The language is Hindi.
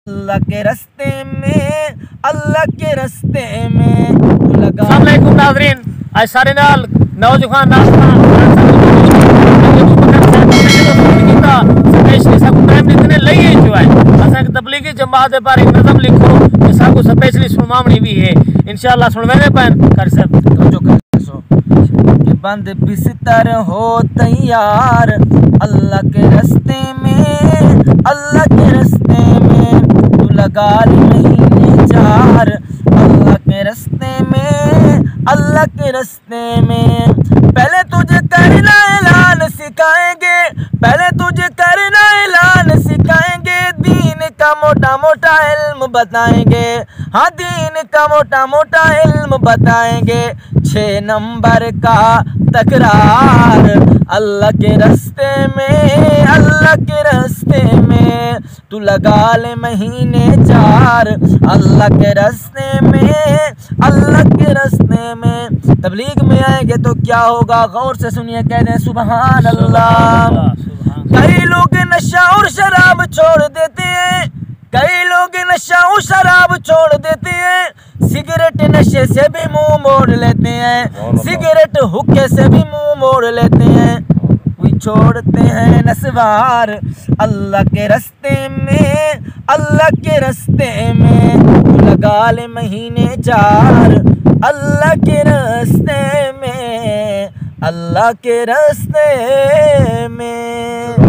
अल्लाह के रास्ते में, अल्लाह के रास्ते में तू लगा। अस्सलाम वालेकुम नाज़रीन, आज सारे नाल नौजवान नाश्ता स्पेशली सब टाइम इतने लगे जो है असा तबलीगी जमात दे बारे नज़म लिखो कि सबको स्पेशली सुनवावनी भी है इंशाअल्लाह सुनवेने पैन कर सब जो कर सो कि बंद बिस्तर हो तैयार अल्लाह के रास्ते में, अल्लाह के रास्ते में तू लगा महीने 4 अल्लाह के रास्ते में, अल्लाह के रास्ते में। पहले तुझे करना ऐलान सिखाएंगे, पहले तुझे करना ऐलान सिखाएंगे, दीन का मोटा मोटा इल्म बताएंगे, हाँ दीन का मोटा मोटा इल्म बताएंगे। 6 नंबर का तकरार अल्लाह के रास्ते में, अल्लाह के रास्ते में तू लगा ले महीने 4 अल्लाह के रास्ते में, अल्लाह के रास्ते में। तबलीग में आएंगे तो क्या होगा, गौर से सुनिए, कह दें सुभान अल्लाह। कई लोग नशा और शराब छोड़ देते हैं, कई लोग नशा और शराब छोड़ देते हैं, सिगरेट नशे से भी मुंह मोड़ लेते हैं, सिगरेट हुक्के से भी मुंह मोड़ लेते हैं, कोई छोड़ते हैं नस्वार अल्लाह के रास्ते में, अल्लाह के रास्ते में तू लगा ले महीने 4 अल्लाह के रास्ते में, अल्लाह के रास्ते में।